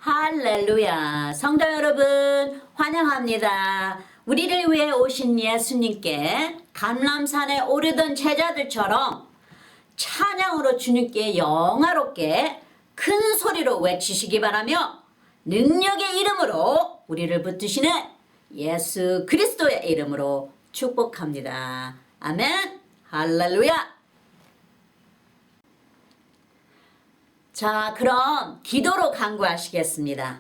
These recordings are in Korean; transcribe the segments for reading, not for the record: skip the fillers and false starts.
할렐루야. 성도 여러분 환영합니다. 우리를 위해 오신 예수님께 감람산에 오르던 제자들처럼 찬양으로 주님께 영화롭게 큰 소리로 외치시기 바라며 능력의 이름으로 우리를 붙드시는 예수 그리스도의 이름으로 축복합니다. 아멘. 할렐루야. 자, 그럼 기도로 간구하시겠습니다.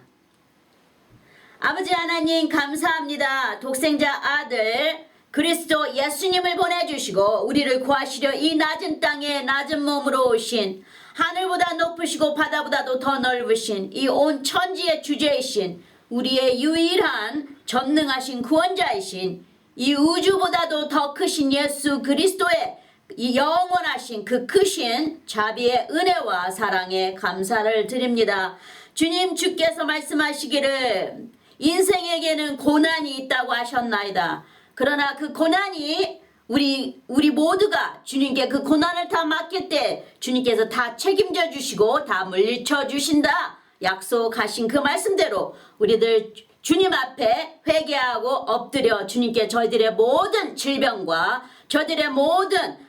아버지 하나님 감사합니다. 독생자 아들 그리스도 예수님을 보내주시고 우리를 구하시려 이 낮은 땅에 낮은 몸으로 오신 하늘보다 높으시고 바다보다도 더 넓으신 이 온 천지의 주제이신 우리의 유일한 전능하신 구원자이신 이 우주보다도 더 크신 예수 그리스도의 이 영원하신 그 크신 자비의 은혜와 사랑에 감사를 드립니다. 주님 주께서 말씀하시기를 인생에게는 고난이 있다고 하셨나이다. 그러나 그 고난이 우리 모두가 주님께 그 고난을 다 맡길 때 주님께서 다 책임져 주시고 다 물리쳐 주신다 약속하신 그 말씀대로 우리들 주님 앞에 회개하고 엎드려 주님께 저희들의 모든 질병과 저희들의 모든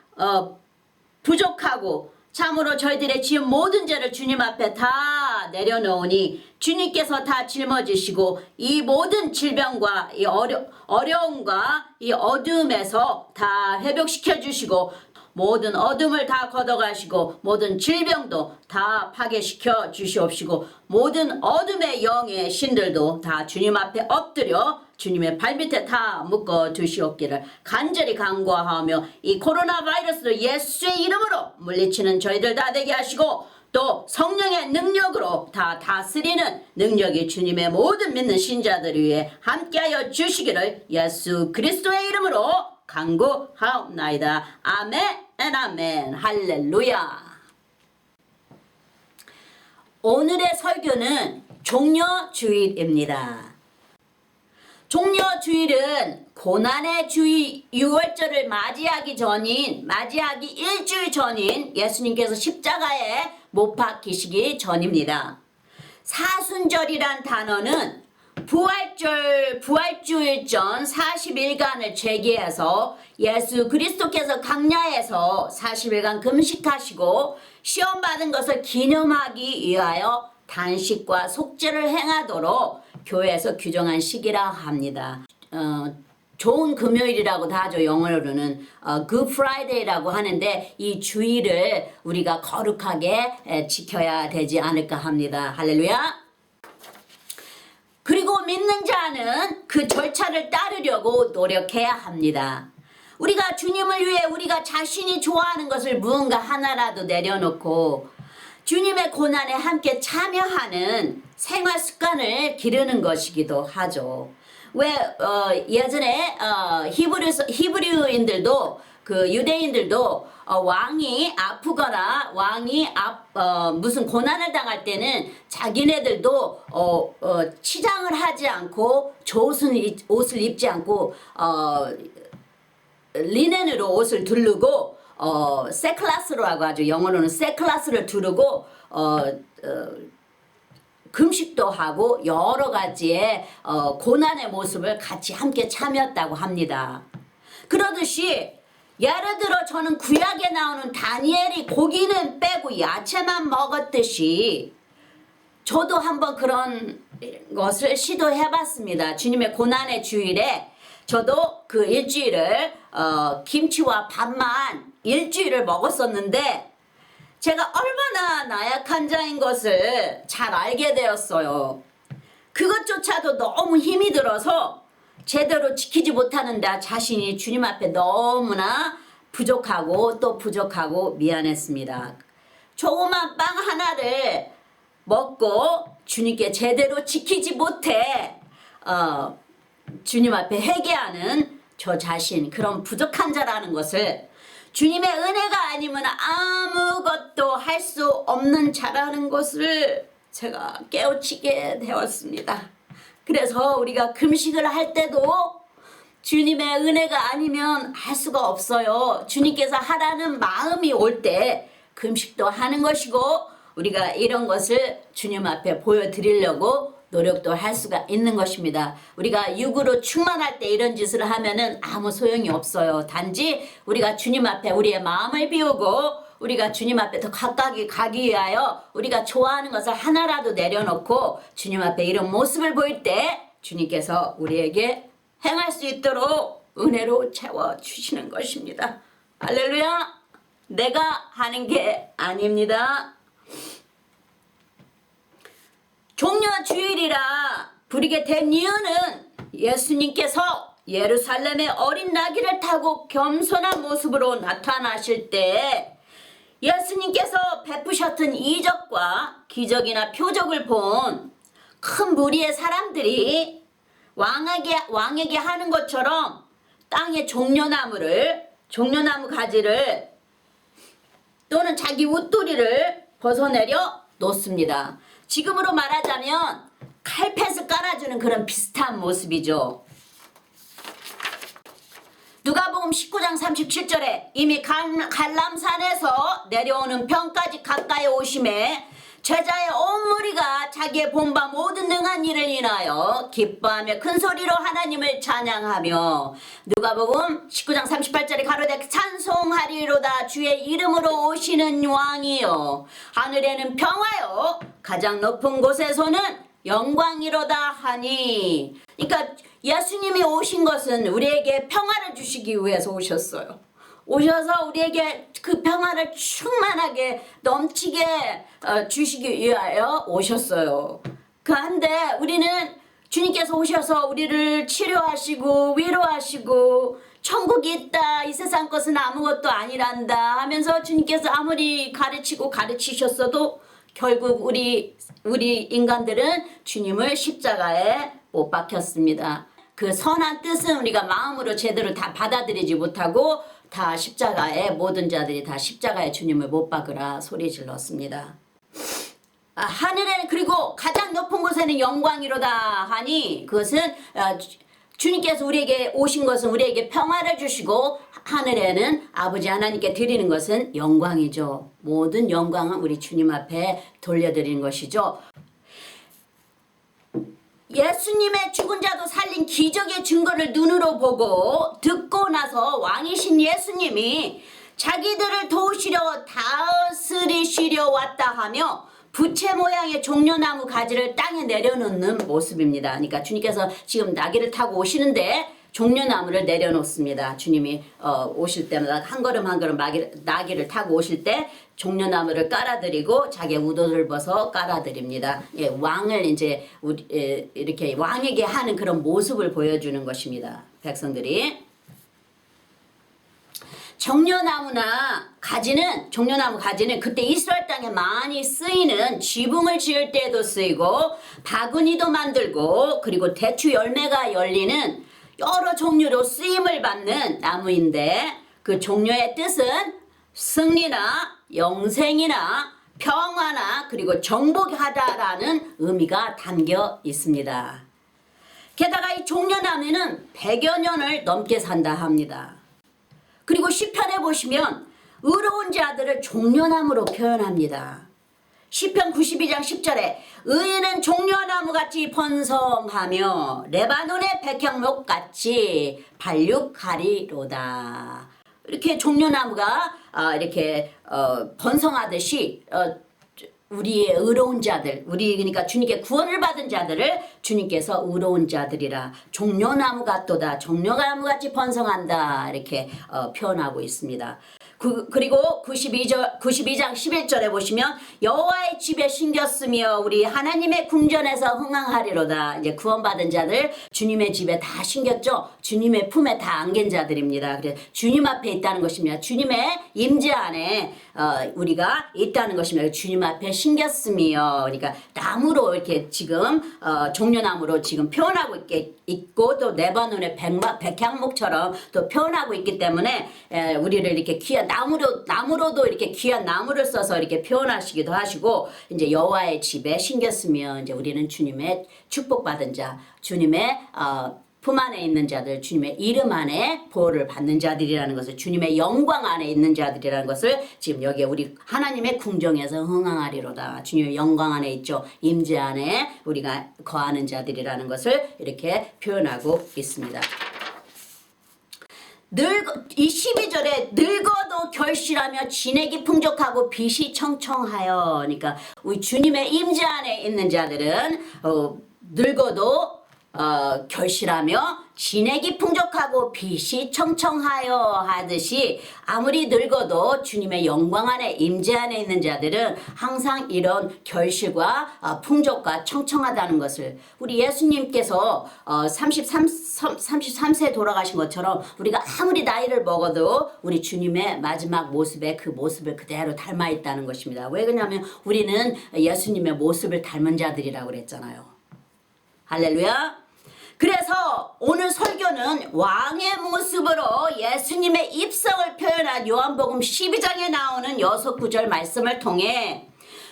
부족하고 참으로 저희들의 지은 모든 죄를 주님 앞에 다 내려놓으니 주님께서 다 짊어지시고 이 모든 질병과 이 어려움과 이 어둠에서 다 회복시켜 주시고 모든 어둠을 다 걷어가시고 모든 질병도 다 파괴시켜 주시옵시고 모든 어둠의 영의 신들도 다 주님 앞에 엎드려 주님의 발밑에 다 묶어 두시옵기를 간절히 간구하며 이 코로나 바이러스를 예수의 이름으로 물리치는 저희들 다 되게 하시고 또 성령의 능력으로 다 다스리는 능력이 주님의 모든 믿는 신자들 위해 함께하여 주시기를 예수 그리스도의 이름으로 간구하옵나이다. 아멘 아멘. 할렐루야. 오늘의 설교는 종려주일입니다. 종려주일은 고난의 주일 유월절을 맞이하기 일주일 전인 예수님께서 십자가에 못 박히시기 전입니다. 사순절이란 단어는 부활주일 전 40일간을 제기해서 예수 그리스도께서 강야에서 40일간 금식하시고 시험받은 것을 기념하기 위하여 단식과 속죄를 행하도록 교회에서 규정한 시기라 합니다. 좋은 금요일이라고도 하죠. 영어로는 Good Friday라고 하는데 이 주일을 우리가 거룩하게 지켜야 되지 않을까 합니다. 할렐루야. 그리고 믿는 자는 그 절차를 따르려고 노력해야 합니다. 우리가 주님을 위해 우리가 자신이 좋아하는 것을 무언가 하나라도 내려놓고 주님의 고난에 함께 참여하는 생활 습관을 기르는 것이기도 하죠. 왜 예전에 히브리인들도 그 유대인들도 왕이 아프거나 왕이 무슨 고난을 당할 때는 자기네들도 치장을 하지 않고 옷을 입지 않고 리넨으로 옷을 두르고 세클라스라고 하죠. 영어로는 세클라스를 두르고 금식도 하고 여러 가지의 고난의 모습을 같이 함께 참여했다고 합니다. 그러듯이 예를 들어 저는 구약에 나오는 다니엘이 고기는 빼고 야채만 먹었듯이 저도 한번 그런 것을 시도해봤습니다. 주님의 고난의 주일에 저도 그 일주일을 김치와 밥만 일주일을 먹었었는데 제가 얼마나 나약한 자인 것을 잘 알게 되었어요. 그것조차도 너무 힘이 들어서 제대로 지키지 못하는 나 자신이 주님 앞에 너무나 부족하고 미안했습니다. 조그만 빵 하나를 먹고 주님께 제대로 지키지 못해 주님 앞에 회개하는 저 자신, 그런 부족한 자라는 것을 주님의 은혜가 아니면 아무것도 할 수 없는 자라는 것을 제가 깨우치게 되었습니다. 그래서 우리가 금식을 할 때도 주님의 은혜가 아니면 할 수가 없어요. 주님께서 하라는 마음이 올 때 금식도 하는 것이고 우리가 이런 것을 주님 앞에 보여드리려고 노력도 할 수가 있는 것입니다. 우리가 육으로 충만할 때 이런 짓을 하면은 아무 소용이 없어요. 단지 우리가 주님 앞에 우리의 마음을 비우고 우리가 주님 앞에 더 가까이 가기 위하여 우리가 좋아하는 것을 하나라도 내려놓고 주님 앞에 이런 모습을 보일 때 주님께서 우리에게 행할 수 있도록 은혜로 채워주시는 것입니다. 할렐루야! 내가 하는 게 아닙니다. 종려 주일이라 부리게 된 이유는 예수님께서 예루살렘의 어린 나귀를 타고 겸손한 모습으로 나타나실 때 예수님께서 베푸셨던 이적과 기적이나 표적을 본 큰 무리의 사람들이 왕에게 하는 것처럼 땅에 종려나무 가지를 또는 자기 웃도리를 벗어내려 놓습니다. 지금으로 말하자면 칼펫을 깔아주는 그런 비슷한 모습이죠. 누가복음 19장 37절에 이미 갈람산에서 내려오는 병까지 가까이 오심에 제자의 온 무리가 자기의 본바 모든 능한 일을 인하여 기뻐하며 큰 소리로 하나님을 찬양하며 누가복음 19장 38절에 가로되 찬송하리로다 주의 이름으로 오시는 왕이요 하늘에는 평화요 가장 높은 곳에서는 영광이로다 하니. 그러니까 예수님이 오신 것은 우리에게 평화를 주시기 위해서 오셨어요. 오셔서 우리에게 그 평화를 충만하게 넘치게 주시기 위하여 오셨어요. 그런데 우리는 주님께서 오셔서 우리를 치료하시고 위로하시고 천국이 있다, 이 세상 것은 아무것도 아니란다 하면서 주님께서 아무리 가르치셨어도 결국 우리 인간들은 주님을 십자가에 못 박혔습니다. 그 선한 뜻은 우리가 마음으로 제대로 다 받아들이지 못하고 다 십자가에 모든 자들이 다 십자가에 주님을 못 박으라 소리 질렀습니다. 하늘에는 그리고 가장 높은 곳에는 영광이로다 하니 그것은 주님께서 우리에게 오신 것은 우리에게 평화를 주시고 하늘에는 아버지 하나님께 드리는 것은 영광이죠. 모든 영광은 우리 주님 앞에 돌려드리는 것이죠. 예수님의 죽은 자도 살린 기적의 증거를 눈으로 보고 듣고 나서 왕이신 예수님이 자기들을 도우시려 다스리시려 왔다 하며 부채 모양의 종려나무 가지를 땅에 내려놓는 모습입니다. 그러니까 주님께서 지금 나귀를 타고 오시는데 종려나무를 내려놓습니다. 주님이 오실 때마다 한 걸음 한 걸음 나귀를 타고 오실 때 종려나무를 깔아드리고 자기의 우도를 벗어 깔아드립니다. 예, 왕을 이제 이렇게 왕에게 하는 그런 모습을 보여주는 것입니다. 백성들이. 종려나무 가지는 그때 이스라엘 땅에 많이 쓰이는 지붕을 지을 때에도 쓰이고 바구니도 만들고 그리고 대추 열매가 열리는 여러 종류로 쓰임을 받는 나무인데 그 종려의 뜻은 승리나 영생이나 평화나 그리고 정복하다라는 의미가 담겨 있습니다. 게다가 이 종려나무는 100여 년을 넘게 산다 합니다. 그리고 시편에 보시면 의로운 자들을 종려나무로 표현합니다. 시편 92장 10절에 의인은 종려나무같이 번성하며 레바논의 백향목같이 발육하리로다. 이렇게 종려나무가 이렇게 번성하듯이 우리의 의로운 자들, 그러니까 주님께 구원을 받은 자들을 주님께서 의로운 자들이라 종려나무 같도다, 종려나무같이 번성한다 이렇게 표현하고 있습니다. 그리고 92장 11절에 보시면 여호와의 집에 심겼으며 우리 하나님의 궁전에서 흥황하리로다. 이제 구원받은 자들 주님의 집에 다 심겼죠. 주님의 품에 다 안긴 자들입니다. 그래서 주님 앞에 있다는 것입니다. 주님의 임재 안에 우리가 있다는 것입니다. 주님 앞에 심겼으며, 그러니까 나무로 이렇게 지금 종려나무로 지금 표현하고 있고 또 레바논의 백향목처럼 또 표현하고 있기 때문에 우리를 이렇게 귀한 나무로도 이렇게 귀한 나무를 써서 이렇게 표현하시기도 하시고 이제 여호와의 집에 심겼으며 이제 우리는 주님의 축복받은 자, 주님의 품 안에 있는 자들, 주님의 이름 안에 보호를 받는 자들이라는 것을, 주님의 영광 안에 있는 자들이라는 것을 지금 여기에 우리 하나님의 궁정에서 흥황하리로다. 주님의 영광 안에 있죠. 임재 안에 우리가 거하는 자들이라는 것을 이렇게 표현하고 있습니다. 이 12절에 늙어도 결실하며 진액이 풍족하고 빛이 청청하여, 그러니까 우리 주님의 임재 안에 있는 자들은 늙어도 결실하며 진액이 풍족하고 빛이 청청하여 하듯이, 아무리 늙어도 주님의 영광 안에 임재 안에 있는 자들은 항상 이런 결실과 풍족과 청청하다는 것을, 우리 예수님께서 33세 돌아가신 것처럼 우리가 아무리 나이를 먹어도 우리 주님의 마지막 모습에 그 모습을 그대로 닮아 있다는 것입니다. 왜 그러냐면 우리는 예수님의 모습을 닮은 자들이라고 그랬잖아요. 할렐루야. 그래서 오늘 설교는 왕의 모습으로 예수님의 입성을 표현한 요한복음 12장에 나오는 6구절 말씀을 통해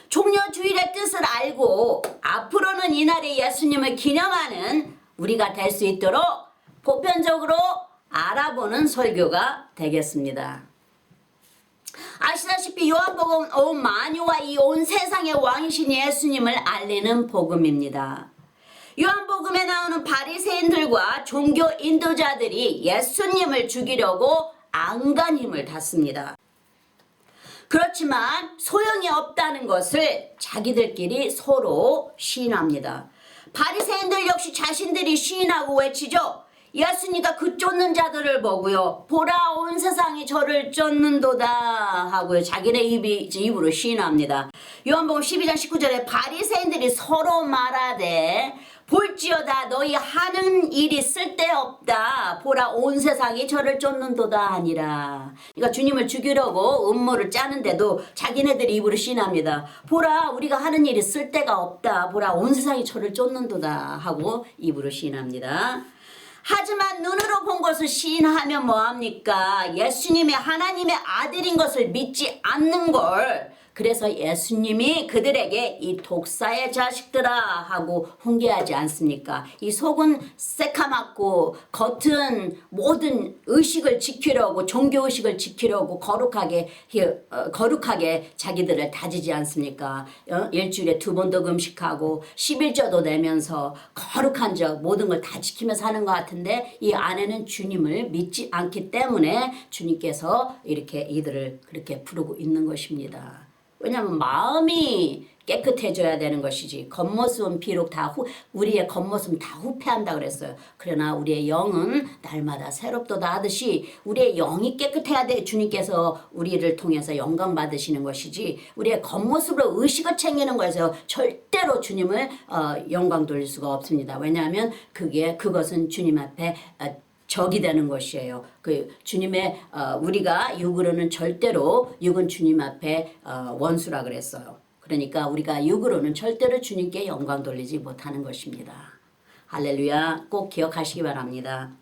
종려주일의 뜻을 알고 앞으로는 이날에 예수님을 기념하는 우리가 될 수 있도록 보편적으로 알아보는 설교가 되겠습니다. 아시다시피 요한복음 온 만유와 이 온 세상의 왕이신 예수님을 알리는 복음입니다. 요한복음에 나오는 바리새인들과 종교 인도자들이 예수님을 죽이려고 안간 힘을 닫습니다. 그렇지만 소용이 없다는 것을 자기들끼리 서로 시인합니다. 바리새인들 역시 자신들이 시인하고 외치죠. 예수님과 그 쫓는 자들을 보고요. 보라, 온 세상이 저를 쫓는도다 하고요. 자기네 입으로 시인합니다. 요한복음 12장 19절에 바리새인들이 서로 말하되 볼지어다 너희 하는 일이 쓸데없다. 보라, 온 세상이 저를 쫓는도다 하니라. 그러니까 주님을 죽이려고 음모를 짜는데도 자기네들이 입으로 시인합니다. 보라, 우리가 하는 일이 쓸데가 없다. 보라, 온 세상이 저를 쫓는도다 하고 입으로 시인합니다. 하지만 눈으로 본 것을 시인하면 뭐합니까? 예수님이 하나님의 아들인 것을 믿지 않는 걸, 그래서 예수님이 그들에게 이 독사의 자식들아 하고 훈계하지 않습니까? 이 속은 새카맣고 겉은 모든 의식을 지키려고, 종교의식을 지키려고 거룩하게 자기들을 다지지 않습니까? 일주일에 2번도 금식하고 11조도 내면서 거룩한 적 모든 걸 다 지키면서 사는 것 같은데, 이 안에는 주님을 믿지 않기 때문에 주님께서 이렇게 이들을 그렇게 부르고 있는 것입니다. 왜냐하면 마음이 깨끗해져야 되는 것이지, 겉모습은 비록 우리의 겉모습은 다 후패한다 그랬어요. 그러나 우리의 영은 날마다 새롭도다 하듯이 우리의 영이 깨끗해야 돼. 주님께서 우리를 통해서 영광 받으시는 것이지, 우리의 겉모습으로 의식을 챙기는 거에서 절대로 주님을 영광 돌릴 수가 없습니다. 왜냐하면 그것은 주님 앞에 적이 되는 것이에요. 그 주님의 우리가 육으로는 절대로, 육은 주님 앞에 원수라 그랬어요. 그러니까 우리가 육으로는 절대로 주님께 영광 돌리지 못하는 것입니다. 할렐루야. 꼭 기억하시기 바랍니다.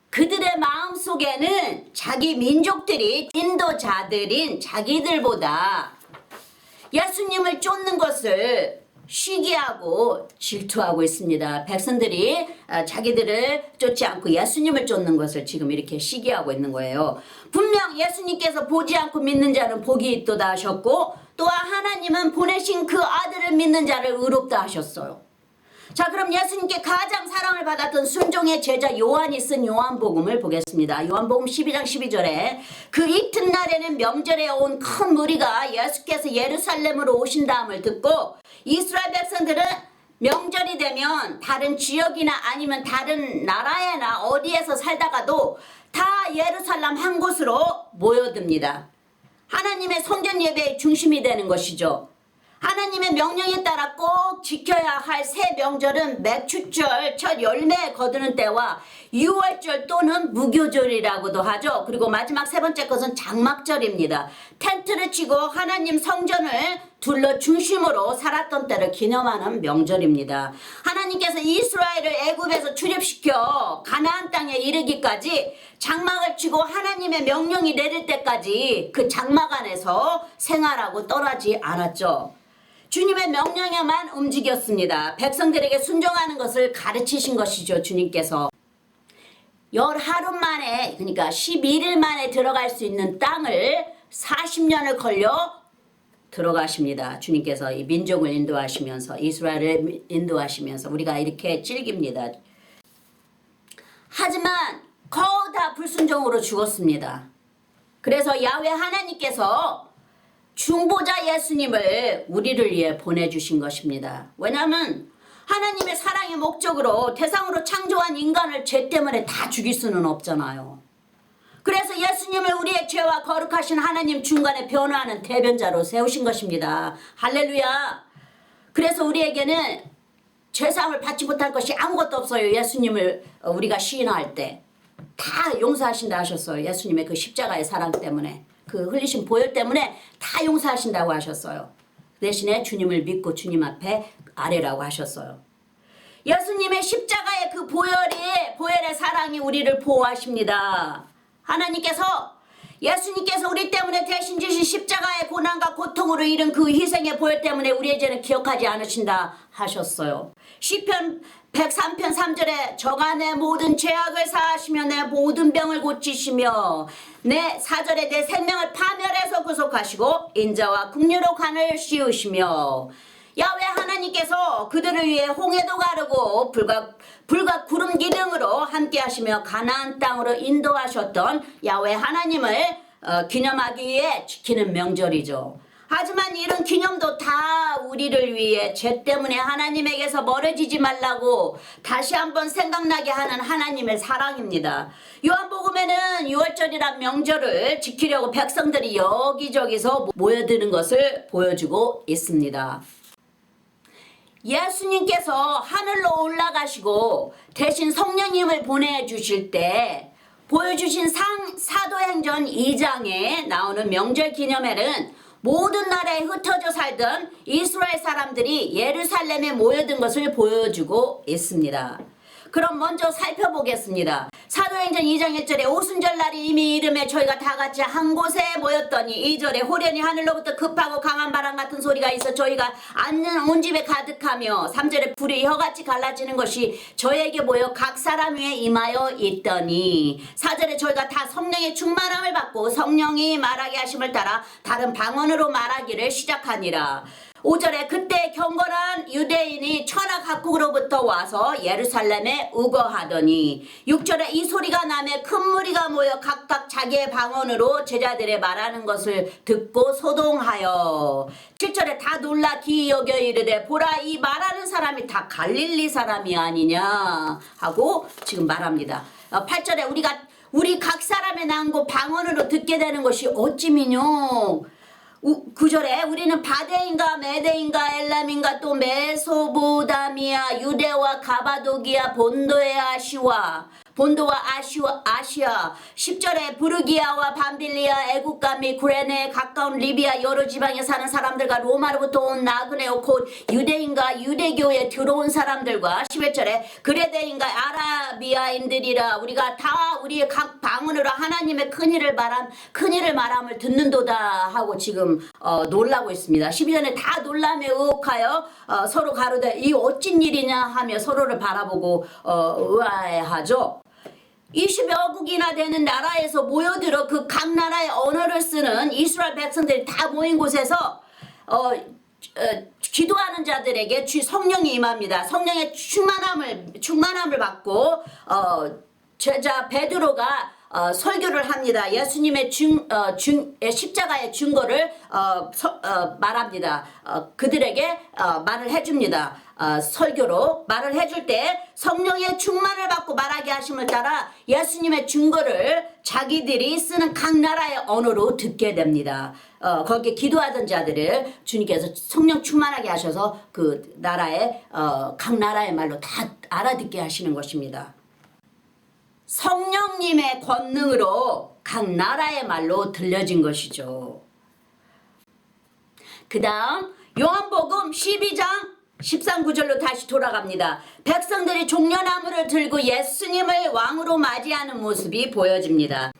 그들의 마음속에는 자기 민족들이 인도자들인 자기들보다 예수님을 쫓는 것을 시기하고 질투하고 있습니다. 백성들이 자기들을 쫓지 않고 예수님을 쫓는 것을 지금 이렇게 시기하고 있는 거예요. 분명 예수님께서 보지 않고 믿는 자는 복이 있도다 하셨고, 또한 하나님은 보내신 그 아들을 믿는 자를 의롭다 하셨어요. 자, 그럼 예수님께 가장 사랑을 받았던 순종의 제자 요한이 쓴 요한복음을 보겠습니다. 요한복음 12장 12절에 그 이튿날에는 명절에 온 큰 무리가 예수께서 예루살렘으로 오신다함을 듣고, 이스라엘 백성들은 명절이 되면 다른 지역이나 아니면 다른 나라에나 어디에서 살다가도 다 예루살렘 한 곳으로 모여듭니다. 하나님의 성전 예배의 중심이 되는 것이죠. 하나님의 명령에 따라 꼭 지켜야 할 새 명절은 맥추절 첫 열매 거두는 때와 유월절 또는 무교절이라고도 하죠. 그리고 마지막 세 번째 것은 장막절입니다. 텐트를 치고 하나님 성전을 둘러 중심으로 살았던 때를 기념하는 명절입니다. 하나님께서 이스라엘을 애굽에서 출입시켜 가나안 땅에 이르기까지 장막을 치고 하나님의 명령이 내릴 때까지 그 장막 안에서 생활하고 떠나지 않았죠. 주님의 명령에만 움직였습니다. 백성들에게 순종하는 것을 가르치신 것이죠. 주님께서. 10하루 만에, 그러니까 11일 만에 들어갈 수 있는 땅을 40년을 걸려 들어가십니다. 주님께서 이 민족을 인도하시면서, 이스라엘을 인도하시면서 우리가 이렇게 즐깁니다. 하지만 거의 다 불순종으로 죽었습니다. 그래서 야훼 하나님께서 중보자 예수님을 우리를 위해 보내주신 것입니다. 왜냐하면 하나님의 사랑의 목적으로 태상으로 창조한 인간을 죄 때문에 다 죽일 수는 없잖아요. 그래서 예수님을 우리의 죄와 거룩하신 하나님 중간에 변화하는 대변자로 세우신 것입니다. 할렐루야. 그래서 우리에게는 죄사함을 받지 못할 것이 아무것도 없어요. 예수님을 우리가 시인할 때 다 용서하신다 하셨어요. 예수님의 그 십자가의 사랑 때문에, 그 흘리신 보혈 때문에 다 용서하신다고 하셨어요. 대신에 주님을 믿고 주님 앞에 아뢰라고 하셨어요. 예수님의 십자가의 그 보혈의 사랑이 우리를 보호하십니다. 하나님께서 예수님께서 우리 때문에 대신 지신 십자가의 고난과 고통으로 이룬 그 희생의 보혈 때문에 우리의 죄는 기억하지 않으신다 하셨어요. 시편 103편 3절에 저가 내 모든 죄악을 사하시며 내 모든 병을 고치시며 내 4절에 내 생명을 파멸해서 구속하시고 인자와 긍휼로 관을 씌우시며 야훼 하나님께서 그들을 위해 홍해도 가르고 불과 구름 기둥으로 함께 하시며 가나안 땅으로 인도하셨던 야훼 하나님을 기념하기 위해 지키는 명절이죠. 하지만 이런 기념도 다 우리를 위해 죄 때문에 하나님에게서 멀어지지 말라고 다시 한번 생각나게 하는 하나님의 사랑입니다. 요한복음에는 6월절이란 명절을 지키려고 백성들이 여기저기서 모여드는 것을 보여주고 있습니다. 예수님께서 하늘로 올라가시고 대신 성령님을 보내주실 때 보여주신 사도행전 2장에 나오는 명절 기념회는 모든 나라에 흩어져 살던 이스라엘 사람들이 예루살렘에 모여든 것을 보여주고 있습니다. 그럼 먼저 살펴보겠습니다. 사도행전 2장 1절에 오순절 날이 이미 이름에 저희가 다 같이 한 곳에 모였더니 2절에 호련히 하늘로부터 급하고 강한 바람 같은 소리가 있어 저희가 앉는 온 집에 가득하며 3절에 불이 혀같이 갈라지는 것이 저에게 보여 각 사람 위에 임하여 있더니 4절에 저희가 다 성령의 충만함을 받고 성령이 말하게 하심을 따라 다른 방언으로 말하기를 시작하니라. 5절에 그때 경건한 유대인이 천하 각국으로부터 와서 예루살렘에 우거하더니 6절에 이 소리가 나매 큰 무리가 모여 각각 자기의 방언으로 제자들의 말하는 것을 듣고 소동하여 7절에 다 놀라 기이 여겨 이르되 보라 이 말하는 사람이 다 갈릴리 사람이 아니냐 하고 지금 말합니다. 8절에 우리 각 사람의 난고 방언으로 듣게 되는 것이 어찌미뇨. 9절에 우리는 바데인가 메데인가 엘람인가 또 메소보다미아 유대와 가바도기아 본도와 아시아 10절에 부르기아와 밤빌리아 애국가 및 구레네에 가까운 리비아 여러 지방에 사는 사람들과 로마로부터 온 나그네오 곧 유대인과 유대교에 들어온 사람들과 11절에 그레데인과 아라비아인들이라 우리가 다 우리의 각 방언으로 하나님의 큰일을 말함을 듣는도다 하고 지금 놀라고 있습니다. 12절에 다 놀라며 의혹하여 서로 가로되 이 어찐 일이냐 하며 서로를 바라보고 의아해하죠. 20여 국이나 되는 나라에서 모여들어 그 각 나라의 언어를 쓰는 이스라엘 백성들이 다 모인 곳에서 기도하는 자들에게 성령이 임합니다. 성령의 충만함을 받고 제자 베드로가 설교를 합니다. 예수님의 십자가의 증거를 말합니다. 그들에게 말을 해줍니다. 설교로 말을 해줄 때 성령의 충만을 받고 말하게 하심을 따라 예수님의 증거를 자기들이 쓰는 각 나라의 언어로 듣게 됩니다. 거기에 기도하던 자들을 주님께서 성령 충만하게 하셔서 그 나라의 각 나라의 말로 다 알아듣게 하시는 것입니다. 성령님의 권능으로 각 나라의 말로 들려진 것이죠. 그 다음 요한복음 12장 13, 9절로 다시 돌아갑니다. 백성들이 종려나무를 들고 예수님을 왕으로 맞이하는 모습이 보여집니다.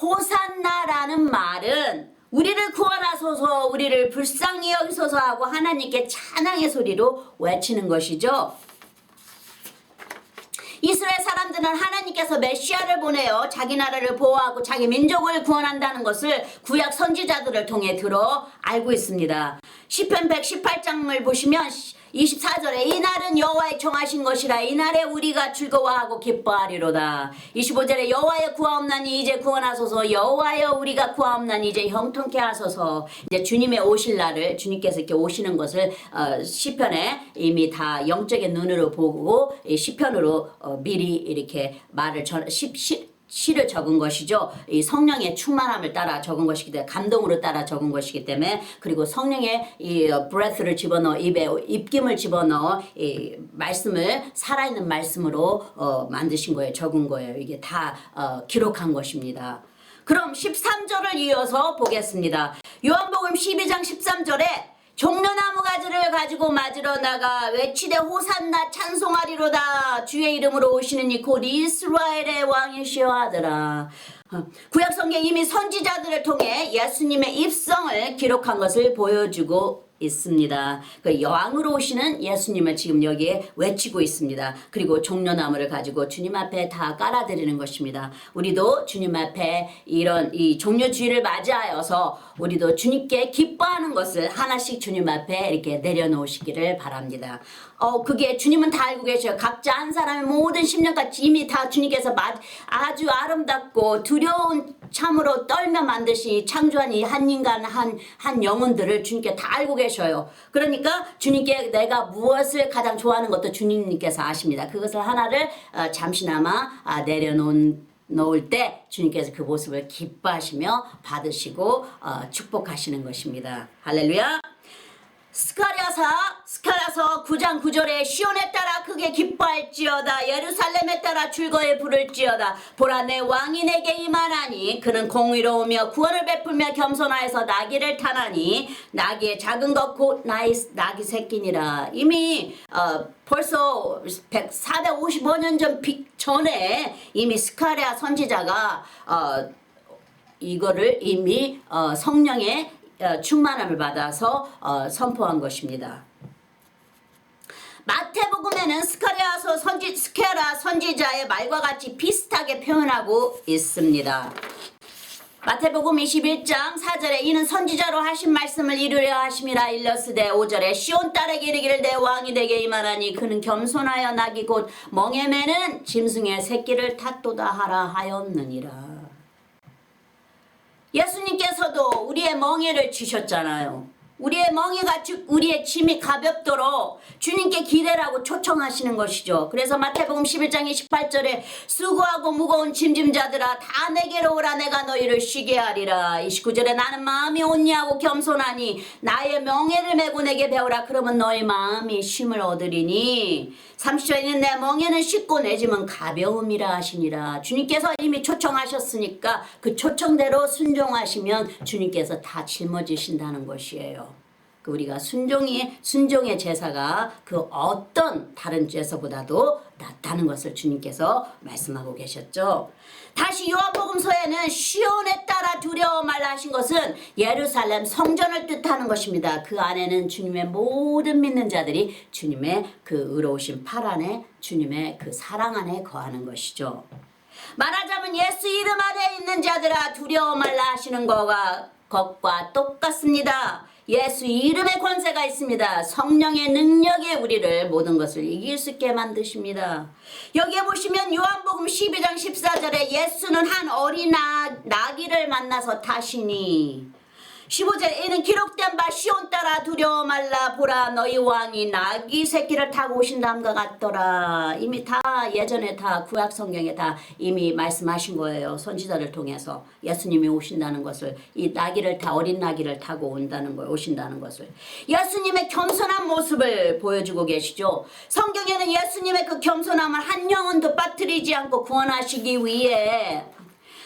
호산나라는 말은 우리를 구원하소서, 우리를 불쌍히 여기소서 하고 하나님께 찬양의 소리로 외치는 것이죠. 이스라엘 사람들은 하나님께서 메시아를 보내어 자기 나라를 보호하고 자기 민족을 구원한다는 것을 구약 선지자들을 통해 들어 알고 있습니다. 시편 118장을 보시면 24절에 이날은 여호와의 정하신 것이라 이날에 우리가 즐거워하고 기뻐하리로다. 25절에 여호와의 구하옵나니 이제 구원하소서, 여호와여 우리가 구하옵나니 이제 형통케 하소서. 이제 주님의 오실 날을, 주님께서 이렇게 오시는 것을 시편에 이미 다 영적인 눈으로 보고 시편으로 미리 이렇게 말을 시를 적은 것이죠. 이 성령의 충만함을 따라 적은 것이기 때문에, 감동으로 따라 적은 것이기 때문에, 그리고 성령의 이 breath를 집어넣어, 입에 입김을 집어넣어 이 말씀을 살아있는 말씀으로 만드신 거예요. 적은 거예요. 이게 다 기록한 것입니다. 그럼 13절을 이어서 보겠습니다. 요한복음 12장 13절에 종려나무 가지를 가지고 맞으러 나가 외치되 호산나 찬송하리로다. 주의 이름으로 오시는 이 곧 이스라엘의 왕이시여 하더라. 구약 성경 이미 선지자들을 통해 예수님의 입성을 기록한 것을 보여주고 있습니다. 그 왕으로 오시는 예수님을 지금 여기에 외치고 있습니다. 그리고 종려나무를 가지고 주님 앞에 다 깔아드리는 것입니다. 우리도 주님 앞에 이런 이 종려주의를 맞이하여서 우리도 주님께 기뻐하는 것을 하나씩 주님 앞에 이렇게 내려놓으시기를 바랍니다. 그게 주님은 다 알고 계셔요. 각자 한 사람의 모든 심령같이 이미 다 주님께서 아주 아름답고 두려운 참으로 떨며 만드신 창조한 이 한 인간 한 영혼들을 주님께 다 알고 계셔요. 그러니까 주님께 내가 무엇을 가장 좋아하는 것도 주님께서 아십니다. 그것을 하나를 잠시나마 놓을 때 주님께서 그 모습을 기뻐하시며 받으시고 축복하시는 것입니다. 할렐루야. 스가랴서 9장 9절에 시온에 따라 크게 기뻐할지어다 예루살렘에 따라 즐거이 부를지어다 보라 내 왕이 내게 임하나니 그는 공의로우며 구원을 베풀며 겸손하여서 나귀를 타나니 나귀의 작은 것 곧 나귀 새끼니라. 이미 벌써 455년 전에 이미 스가랴 선지자가 이거를 이미 성령의 충만함을 받아서 선포한 것입니다. 마태복음에는 스가랴 선지자의 말과 같이 비슷하게 표현하고 있습니다. 마태복음 21장 4절에 이는 선지자로 하신 말씀을 이루려 하심이라 일렀으되 5절에 시온 딸에게 이르기를 내 왕이 내게 임하나니 그는 겸손하여 나귀 곧 멍에 매는 짐승의 새끼를 탔도다 하라 하였느니라. 예수님께서도 우리의 멍에를 지셨잖아요. 우리의 짐이 가볍도록 주님께 기대라고 초청하시는 것이죠. 그래서 마태복음 11장 28절에 수고하고 무거운 짐진 자들아 다 내게로 오라 내가 너희를 쉬게 하리라. 29절에 나는 마음이 온유하고 겸손하니 나의 멍에를 메고 내게 배우라 그러면 너희 마음이 쉼을 얻으리니. 30절에는 내 멍에는 쉽고 내 짐은 가벼움이라 하시니라. 주님께서 이미 초청하셨으니까 그 초청대로 순종하시면 주님께서 다 짊어지신다는 것이에요. 우리가 순종의 제사가 그 어떤 다른 제사보다도 낫다는 것을 주님께서 말씀하고 계셨죠. 다시 요한복음서에는 시온에 따라 두려워 말라 하신 것은 예루살렘 성전을 뜻하는 것입니다. 그 안에는 주님의 모든 믿는 자들이 주님의 그 의로우신 팔 안에 주님의 그 사랑 안에 거하는 것이죠. 말하자면 예수 이름 아래 있는 자들아 두려워 말라 하시는 것과 똑같습니다. 예수 이름의 권세가 있습니다. 성령의 능력에 우리를 모든 것을 이길 수 있게 만드십니다. 여기에 보시면 요한복음 12장 14절에 예수는 한 어린 나귀를 만나서 타시니 15절에 이는 기록된 바 시온 따라 두려워 말라 보라 너희 왕이 나귀 새끼를 타고 오신다함과 같더라. 이미 다 예전에 다 구약 성경에 다 이미 말씀하신 거예요. 선지자를 통해서 예수님이 오신다는 것을, 이 나귀를 어린 나귀를 타고 오신다는 것을, 예수님의 겸손한 모습을 보여주고 계시죠. 성경에는 예수님의 그 겸손함을 한 영혼도 빠뜨리지 않고 구원하시기 위해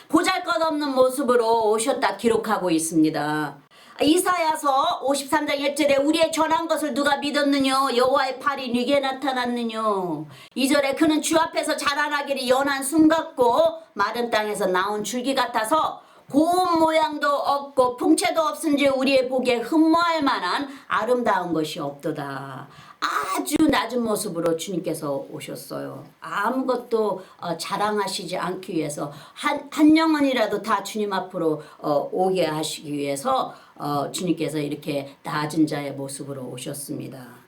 보잘것없는 모습으로 오셨다 기록하고 있습니다. 이사야서 53장 1절에 우리의 전한 것을 누가 믿었느냐 여호와의 팔이 네게 나타났느냐. 2절에 그는 주 앞에서 자라나기를 연한 순 같고 마른 땅에서 나온 줄기 같아서 고운 모양도 없고 풍채도 없은지 우리의 보기에 흠모할 만한 아름다운 것이 없도다. 아주 낮은 모습으로 주님께서 오셨어요. 아무것도 자랑하시지 않기 위해서 한 영혼이라도 다 주님 앞으로 오게 하시기 위해서 주님께서 이렇게 낮은 자의 모습으로 오셨습니다.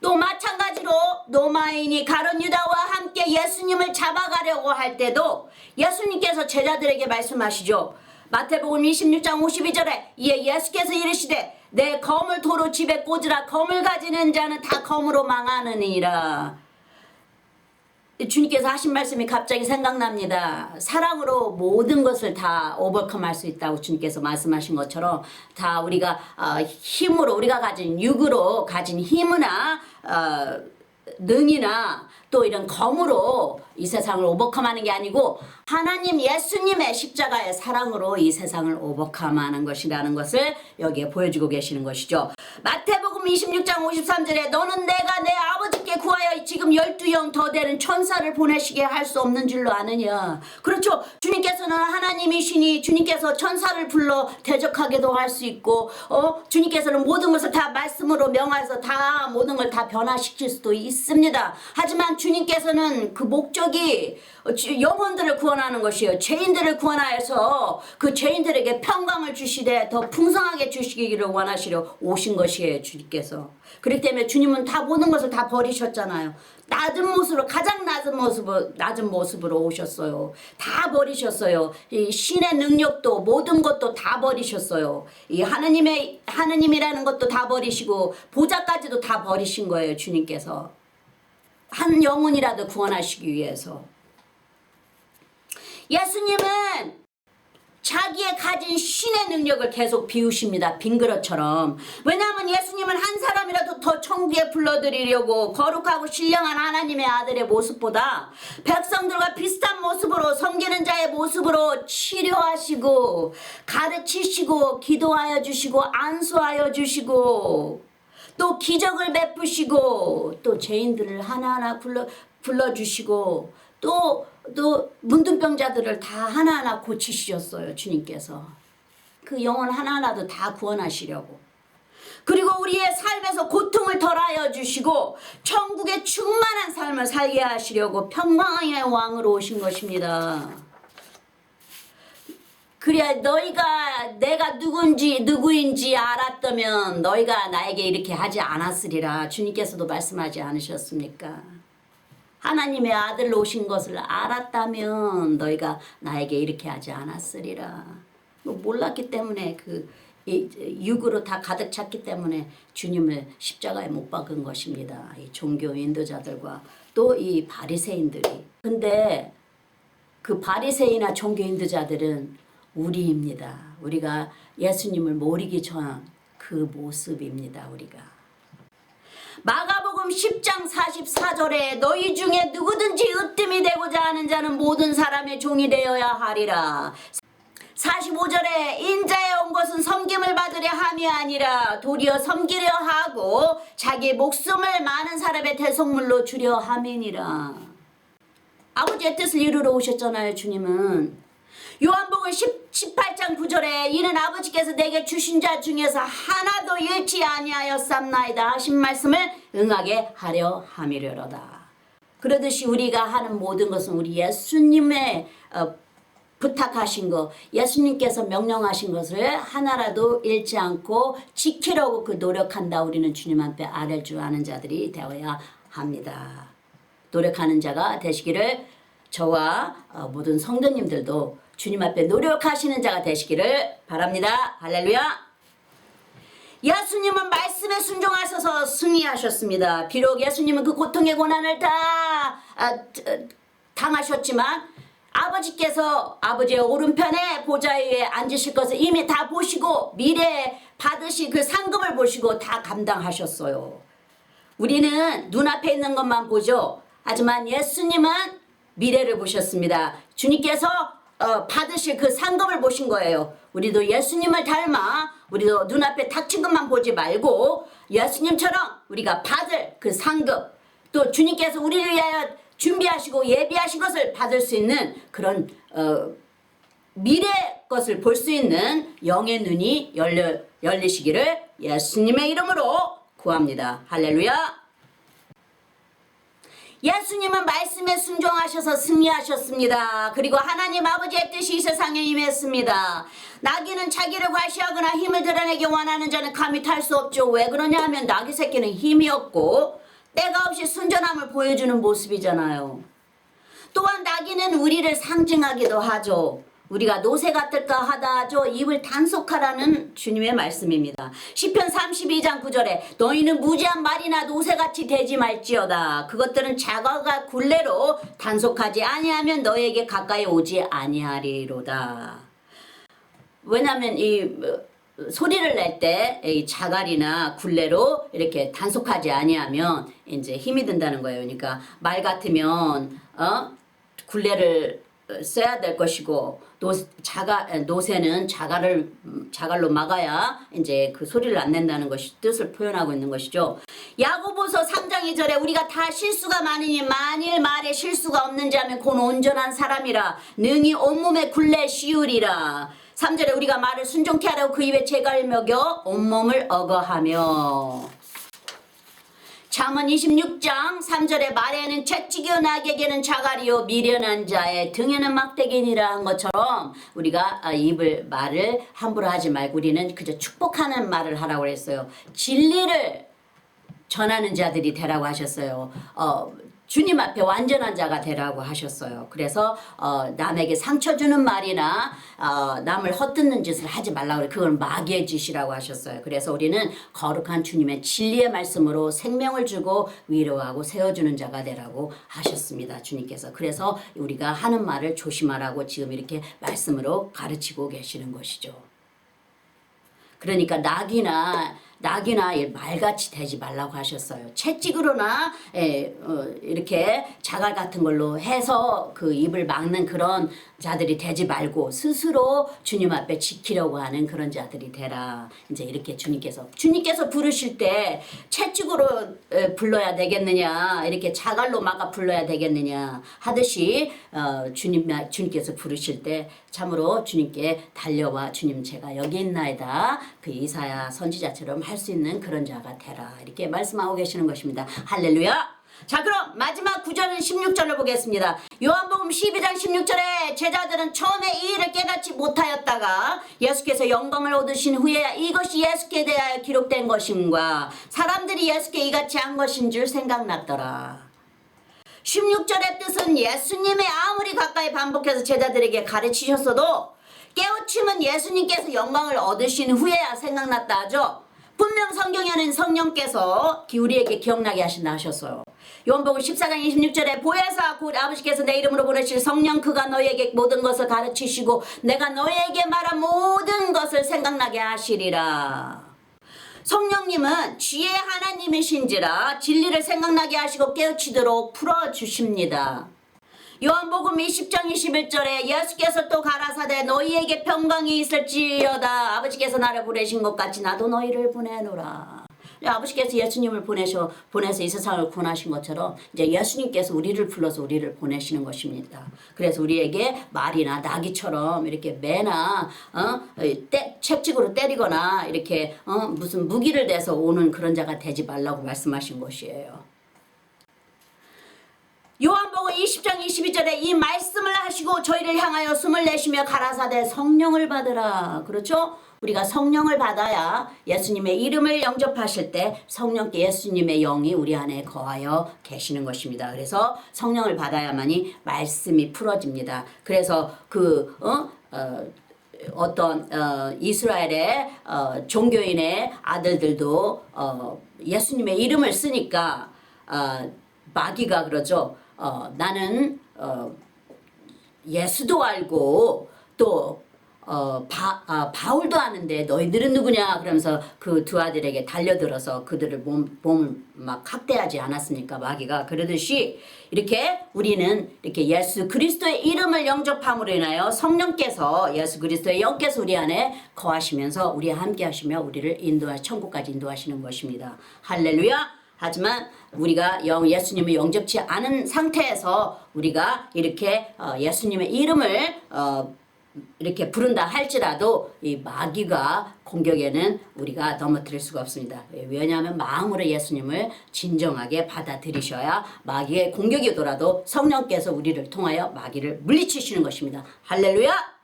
또 마찬가지로 로마인이 가룟 유다와 함께 예수님을 잡아가려고 할 때도 예수님께서 제자들에게 말씀하시죠. 마태복음 26장 52절에 이에 예수께서 이르시되 내 검을 도로 집에 꽂으라. 검을 가지는 자는 다 검으로 망하느니라. 주님께서 하신 말씀이 갑자기 생각납니다. 사랑으로 모든 것을 다 오버컴할 수 있다고 주님께서 말씀하신 것처럼 다 우리가 힘으로 우리가 가진 육으로 가진 힘이나 능이나 또 이런 검으로 이 세상을 오버컴하는 게 아니고 하나님 예수님의 십자가의 사랑으로 이 세상을 오버컴하는 것이라는 것을 여기에 보여주고 계시는 것이죠. 마태복음 26장 53절에 너는 내가 내 아버지께 구하여 지금 12영 더 되는 천사를 보내시게 할 수 없는 줄로 아느냐. 그렇죠. 주님께서는 하나님이시니 주님께서 천사를 불러 대적하게도 할 수 있고 주님께서는 모든 것을 다 말씀으로 명하여서 다 모든 걸 다 변화시킬 수도 있습니다. 하지만 주님께서는 그 목적이 영혼들을 구원하는 것이에요. 죄인들을 구원하여서 그 죄인들에게 평강을 주시되 더 풍성하게 주시기를 원하시려 오신 것이에요. 주님께서. 그렇기 때문에 주님은 다 모든 것을 다 버리셨잖아요. 낮은 모습으로 가장 낮은 모습으로 오셨어요. 다 버리셨어요. 이 신의 능력도 모든 것도 다 버리셨어요. 이 하느님이라는 것도 다 버리시고 보좌까지도 다 버리신 거예요. 주님께서 한 영혼이라도 구원하시기 위해서. 예수님은 자기의 가진 신의 능력을 계속 비우십니다. 빈 그릇처럼. 왜냐하면 예수님은 한 사람이라도 더 천국에 불러들이려고 거룩하고 신령한 하나님의 아들의 모습보다 백성들과 비슷한 모습으로 섬기는 자의 모습으로 치료하시고 가르치시고 기도하여 주시고 안수하여 주시고 또 기적을 베푸시고 또 죄인들을 하나하나 불러주시고 또 문둥병자들을 다 하나하나 고치셨어요. 주님께서. 그 영혼 하나하나도 다 구원하시려고. 그리고 우리의 삶에서 고통을 덜하여 주시고 천국의 충만한 삶을 살게 하시려고 평강의 왕으로 오신 것입니다. 그래야 너희가 내가 누구인지 알았다면 너희가 나에게 이렇게 하지 않았으리라. 주님께서도 말씀하지 않으셨습니까? 하나님의 아들로 오신 것을 알았다면 너희가 나에게 이렇게 하지 않았으리라. 몰랐기 때문에 육으로 다 가득 찼기 때문에 주님을 십자가에 못 박은 것입니다. 이 종교 인도자들과 또 이 바리새인들이. 근데 그 바리새인이나 종교 인도자들은 우리입니다. 우리가 예수님을 모르기 전 그 모습입니다. 우리가. 마가복음 10장 44절에 너희 중에 누구든지 으뜸이 되고자 하는 자는 모든 사람의 종이 되어야 하리라. 45절에 인자에 온 것은 섬김을 받으려 함이 아니라 도리어 섬기려 하고 자기 목숨을 많은 사람의 대속물로 주려 함이니라. 아버지의 뜻을 이루러 오셨잖아요. 주님은. 요한복음 18장 9절에 이는 아버지께서 내게 주신 자 중에서 하나도 잃지 아니하였삼나이다 하신 말씀을 응하게 하려 함이려로다. 그러듯이 우리가 하는 모든 것은 우리 예수님의 부탁하신 거, 예수님께서 명령하신 것을 하나라도 잃지 않고 지키려고 그 노력한다. 우리는 주님 앞에 아뢰 줄 아는 자들이 되어야 합니다. 노력하는 자가 되시기를 저와 모든 성도님들도 주님 앞에 노력하시는 자가 되시기를 바랍니다. 할렐루야. 예수님은 말씀에 순종하셔서 승리하셨습니다. 비록 예수님은 그 고통의 고난을 다 당하셨지만 아버지께서 아버지의 오른편에 보좌 위에 앉으실 것을 이미 다 보시고 미래에 받으실 그 상급을 보시고 다 감당하셨어요. 우리는 눈앞에 있는 것만 보죠. 하지만 예수님은 미래를 보셨습니다. 주님께서 받으실 그 상급을 보신 거예요. 우리도 예수님을 닮아 우리도 눈앞에 닥친 것만 보지 말고 예수님처럼 우리가 받을 그 상급 또 주님께서 우리를 위하여 준비하시고 예비하신 것을 받을 수 있는 그런 미래 것을 볼 수 있는 영의 눈이 열리시기를 예수님의 이름으로 구합니다. 할렐루야. 예수님은 말씀에 순종하셔서 승리하셨습니다. 그리고 하나님 아버지의 뜻이 이 세상에 임했습니다. 나귀는 자기를 과시하거나 힘을 드러내기 원하는 자는 감히 탈 수 없죠. 왜 그러냐 하면 나귀 새끼는 힘이 없고 때가 없이 순전함을 보여주는 모습이잖아요. 또한 나귀는 우리를 상징하기도 하죠. 우리가 노새 같을까 하다죠. 입을 단속하라는 주님의 말씀입니다. 시편 32장 9절에 너희는 무지한 말이나 노새같이 되지 말지어다. 그것들은 자갈과 굴레로 단속하지 아니하면 너에게 가까이 오지 아니하리로다. 왜냐하면 이 소리를 낼 때 이 자갈이나 굴레로 이렇게 단속하지 아니하면 이제 힘이 든다는 거예요. 그러니까 말 같으면 굴레를 써야 될 것이고 노새는 자갈로 막아야 이제 그 소리를 안 낸다는 것이 뜻을 표현하고 있는 것이죠. 야고보서 3장 2절에 우리가 다 실수가 많으니 만일 말에 실수가 없는지 하면 곧 온전한 사람이라 능히 온몸에 굴레 씌우리라. 3절에 우리가 말을 순종케 하라고 그 입에 재갈을 먹여 온몸을 억어하며. 잠언 26장 3절에 말에는 채찍이요 나귀에게는 자갈이요 미련한 자의 등에는 막대기니라 한 것처럼 우리가 말을 함부로 하지 말고 우리는 그저 축복하는 말을 하라고 그랬어요. 진리를 전하는 자들이 되라고 하셨어요. 주님 앞에 완전한 자가 되라고 하셨어요. 그래서 남에게 상처 주는 말이나 남을 헛듣는 짓을 하지 말라고 그래. 그걸 마귀의 짓이라고 하셨어요. 그래서 우리는 거룩한 주님의 진리의 말씀으로 생명을 주고 위로하고 세워주는 자가 되라고 하셨습니다. 주님께서. 그래서 우리가 하는 말을 조심하라고 지금 이렇게 말씀으로 가르치고 계시는 것이죠. 그러니까 낙이나 말같이 되지 말라고 하셨어요. 채찍으로나 이렇게 자갈 같은 걸로 해서 그 입을 막는 그런 자들이 되지 말고 스스로 주님 앞에 지키려고 하는 그런 자들이 되라. 이제 이렇게 주님께서 부르실 때 채찍으로 불러야 되겠느냐, 이렇게 자갈로 막아 불러야 되겠느냐 하듯이 주님께서 부르실 때 참으로 주님께 달려와 주님 제가 여기 있나이다. 그 이사야 선지자처럼 할 수 있는 그런 자가 되라. 이렇게 말씀하고 계시는 것입니다. 할렐루야. 자, 그럼 마지막 9절 16절을 보겠습니다. 요한복음 12장 16절에 제자들은 처음에 이 일을 깨닫지 못하였다가 예수께서 영광을 얻으신 후에 이것이 예수께 대하여 기록된 것임과 사람들이 예수께 이같이 한 것인 줄 생각났더라. 16절의 뜻은 예수님의 아무리 가까이 반복해서 제자들에게 가르치셨어도 깨우침은 예수님께서 영광을 얻으신 후에야 생각났다 하죠. 분명 성경에는 성령께서 우리에게 기억나게 하신다 하셨어요. 요한복음 14장 26절에 보혜사 곧 아버지께서 내 이름으로 보내실 성령 그가 너희에게 모든 것을 가르치시고 내가 너희에게 말한 모든 것을 생각나게 하시리라. 성령님은 지혜의 하나님이신지라 진리를 생각나게 하시고 깨우치도록 풀어주십니다. 요한복음 20장 21절에 예수께서 또 가라사대 너희에게 평강이 있을지어다. 아버지께서 나를 보내신 것 같이 나도 너희를 보내노라. 아버지께서 예수님을 보내서 이 세상을 구원하신 것처럼 이제 예수님께서 우리를 불러서 우리를 보내시는 것입니다. 그래서 우리에게 말이나 나귀처럼 이렇게 매나 채찍으로 때리거나 이렇게 무슨 무기를 대서 오는 그런 자가 되지 말라고 말씀하신 것이에요. 요한복음 20장 22절에 이 말씀을 하시고 저희를 향하여 숨을 내쉬며 가라사대 성령을 받으라. 그렇죠? 우리가 성령을 받아야 예수님의 이름을 영접하실 때 성령께 예수님의 영이 우리 안에 거하여 계시는 것입니다. 그래서 성령을 받아야만이 말씀이 풀어집니다. 그래서 어떤 이스라엘의 종교인의 아들들도 예수님의 이름을 쓰니까 마귀가 그러죠. 나는 예수도 알고 또 바울도 아는데 너희들은 누구냐 그러면서 그 두 아들에게 달려들어서 그들을 몸을 막 학대하지 않았습니까? 마귀가 그러듯이 이렇게 우리는 이렇게 예수 그리스도의 이름을 영접함으로 인하여 성령께서 예수 그리스도의 영께서 우리 안에 거하시면서 우리와 함께 하시며 우리를 천국까지 인도하시는 것입니다. 할렐루야. 하지만 우리가 예수님을 영접치 않은 상태에서 우리가 이렇게 예수님의 이름을 이렇게 부른다 할지라도 이 마귀가 공격에는 우리가 넘어뜨릴 수가 없습니다. 왜냐하면 마음으로 예수님을 진정하게 받아들이셔야 마귀의 공격이 오더라도 성령께서 우리를 통하여 마귀를 물리치시는 것입니다. 할렐루야!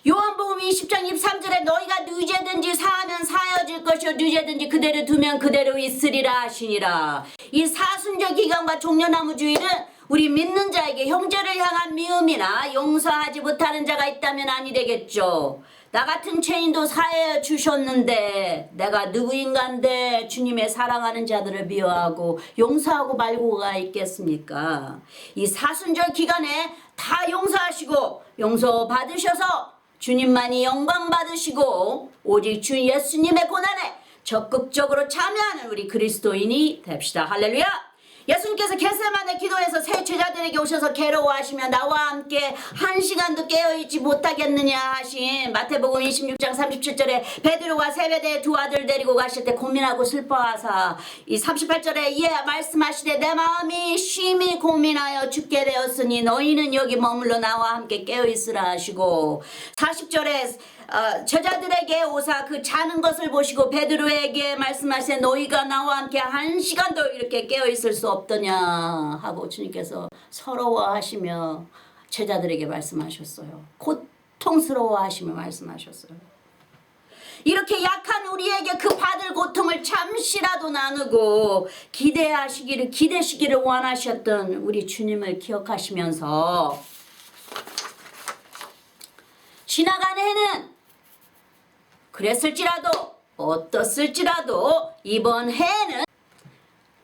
요한복음 20장 23절에 너희가 누제든지 사하면 사여질 것이요 누제든지 그대로 두면 그대로 있으리라 하시니라. 이 사순절 기간과 종려나무주의는 우리 믿는 자에게 형제를 향한 미움이나 용서하지 못하는 자가 있다면 아니 되겠죠. 나 같은 죄인도 사해 주셨는데 내가 누구인간데 주님의 사랑하는 자들을 미워하고 용서하고 말고가 있겠습니까? 이 사순절 기간에 다 용서하시고 용서 받으셔서 주님만이 영광 받으시고 오직 주 예수님의 고난에 적극적으로 참여하는 우리 그리스도인이 됩시다. 할렐루야! 예수님께서 겟세마네 기도에서 새 제자들에게 오셔서 괴로워하시며 나와 함께 한 시간도 깨어있지 못하겠느냐 하신 마태복음 26장 37절에 베드로와 세베대의 두 아들 데리고 가실 때 고민하고 슬퍼하사 이 38절에 이에 말씀하시되 내 마음이 심히 고민하여 죽게 되었으니 너희는 여기 머물러 나와 함께 깨어있으라 하시고 40절에 제자들에게 오사 그 자는 것을 보시고 베드로에게 말씀하시되 너희가 나와 함께 한 시간도 이렇게 깨어있을 수 없더냐 하고 주님께서 서러워하시며 제자들에게 말씀하셨어요. 고통스러워하시며 말씀하셨어요. 이렇게 약한 우리에게 그 받을 고통을 잠시라도 나누고 기대시기를 원하셨던 우리 주님을 기억하시면서 지나간 해는 그랬을지라도 어떻을지라도 이번 해에는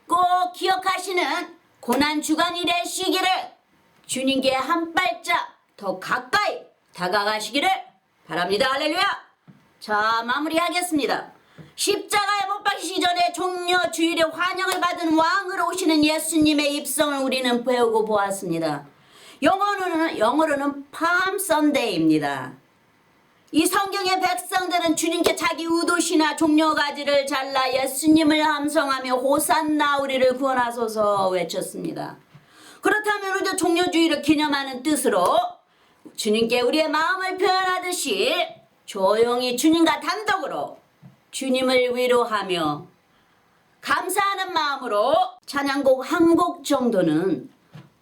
꼭 기억하시는 고난주간이 되시기를 주님께 한 발짝 더 가까이 다가가시기를 바랍니다. 할렐루야! 자, 마무리하겠습니다. 십자가에 못 박히시기 전에 종려 주일에 환영을 받은 왕으로 오시는 예수님의 입성을 우리는 배우고 보았습니다. 영어로는 팜 선데이입니다. 이 성경의 백성들은 주님께 자기 의도시나 종려가지를 잘라 예수님을 함성하며 호산나 우리를 구원하소서 외쳤습니다. 그렇다면 우리도 종려주의를 기념하는 뜻으로 주님께 우리의 마음을 표현하듯이 조용히 주님과 단독으로 주님을 위로하며 감사하는 마음으로 찬양곡 한 곡 정도는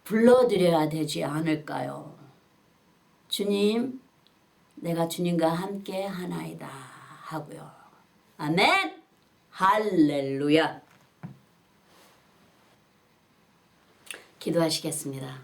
불러드려야 되지 않을까요? 주님, 내가 주님과 함께 하나이다 하고요. 아멘. 할렐루야. 기도하시겠습니다.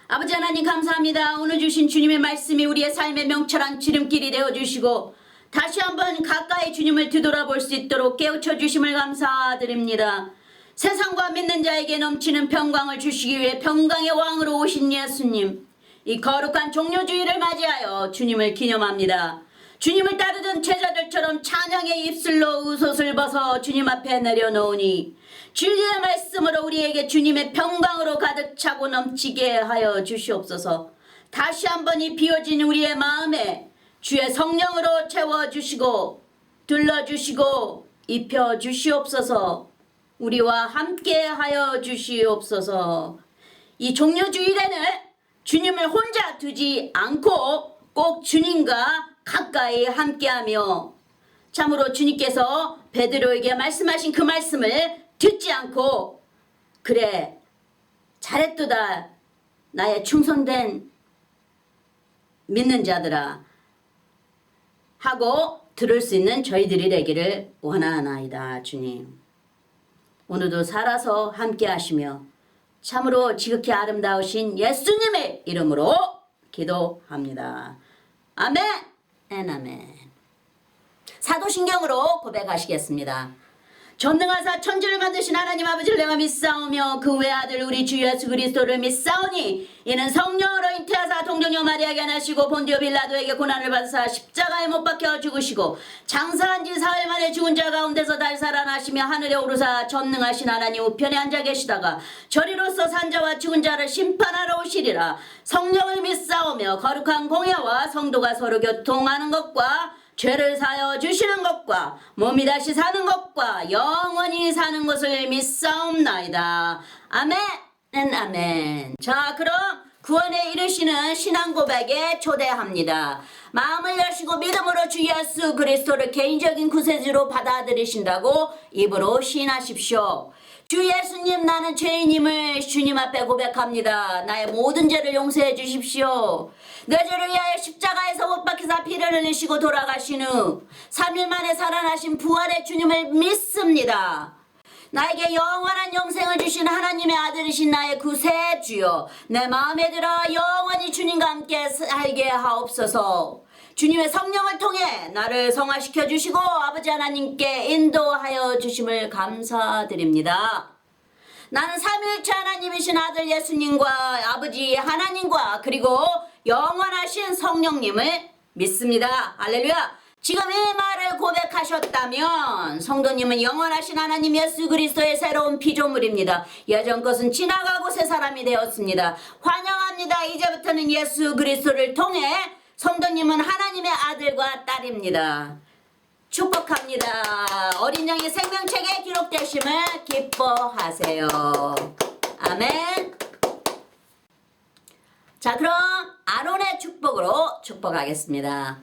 아버지 하나님 감사합니다. 오늘 주신 주님의 말씀이 우리의 삶의 명철한 지름길이 되어주시고 다시 한번 가까이 주님을 뒤돌아볼 수 있도록 깨우쳐 주심을 감사드립니다. 세상과 믿는 자에게 넘치는 평강을 주시기 위해 평강의 왕으로 오신 예수님, 이 거룩한 종려주의를 맞이하여 주님을 기념합니다. 주님을 따르던 제자들처럼 찬양의 입술로 의솥을 벗어 주님 앞에 내려놓으니 주의 말씀으로 우리에게 주님의 평강으로 가득 차고 넘치게 하여 주시옵소서. 다시 한번 이 비워진 우리의 마음에 주의 성령으로 채워주시고 둘러주시고 입혀주시옵소서. 우리와 함께 하여 주시옵소서. 이 종려주일에는 주님을 혼자 두지 않고 꼭 주님과 가까이 함께하며 참으로 주님께서 베드로에게 말씀하신 그 말씀을 듣지 않고 그래 잘했도다 나의 충성된 믿는 자들아 하고 들을 수 있는 저희들이 되기를 원하나이다. 주님, 오늘도 살아서 함께 하시며 참으로 지극히 아름다우신 예수님의 이름으로 기도합니다. 아멘 앤 아멘. 사도신경으로 고백하시겠습니다. 전능하사 천지를 만드신 하나님 아버지를 내가 믿사오며 그 외아들 우리 주 예수 그리스도를 믿사오니 이는 성령으로 잉태하사 동정녀 마리아에게 나시고 본디오 빌라도에게 고난을 받으사 십자가에 못 박혀 죽으시고 장사한 지 사흘 만에 죽은 자 가운데서 다시 살아나시며 하늘에 오르사 전능하신 하나님 우편에 앉아 계시다가 저리로서 산자와 죽은 자를 심판하러 오시리라. 성령을 믿사오며 거룩한 공예와 성도가 서로 교통하는 것과 죄를 사여 주시는 것과 몸이 다시 사는 것과 영원히 사는 것을 믿사옵나이다. 아멘 아멘. 자, 그럼 구원에 이르시는 신앙 고백에 초대합니다. 마음을 여시고 믿음으로 주 예수 그리스도를 개인적인 구세주로 받아들이신다고 입으로 시인하십시오. 주 예수님, 나는 죄인임을 주님 앞에 고백합니다. 나의 모든 죄를 용서해 주십시오. 내 죄를 위하여 십자가에서 못 박히사 피를 흘리시고 돌아가신 후 3일 만에 살아나신 부활의 주님을 믿습니다. 나에게 영원한 영생을 주신 하나님의 아들이신 나의 구세주여, 내 마음에 들어 영원히 주님과 함께 살게 하옵소서. 주님의 성령을 통해 나를 성화시켜 주시고 아버지 하나님께 인도하여 주심을 감사드립니다. 나는 삼위일체 하나님이신 아들 예수님과 아버지 하나님과 그리고 영원하신 성령님을 믿습니다. 할렐루야. 지금 이 말을 고백하셨다면 성도님은 영원하신 하나님 예수 그리스도의 새로운 피조물입니다. 예전 것은 지나가고 새 사람이 되었습니다. 환영합니다. 이제부터는 예수 그리스도를 통해 성도님은 하나님의 아들과 딸입니다. 축복합니다. 어린 양의 생명책에 기록되심을 기뻐하세요. 아멘. 자, 그럼 아론의 축복으로 축복하겠습니다.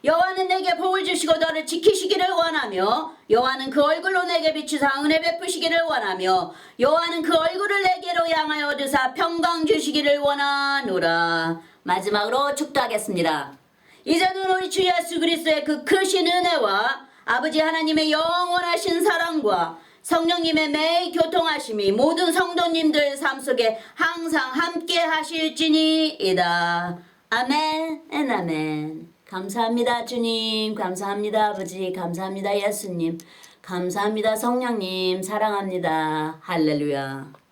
여호와는 내게 복을 주시고 너를 지키시기를 원하며 여호와는 그 얼굴로 내게 비추사 은혜 베푸시기를 원하며 여호와는 그 얼굴을 내게로 향하여 드사 평강 주시기를 원하노라. 마지막으로 축도하겠습니다. 이제는 우리 주 예수 그리스도의 그 크신 은혜와 아버지 하나님의 영원하신 사랑과 성령님의 매일 교통하심이 모든 성도님들 삶 속에 항상 함께 하실지니이다. 아멘 앤 아멘. 감사합니다 주님, 감사합니다 아버지, 감사합니다 예수님, 감사합니다 성령님, 사랑합니다. 할렐루야.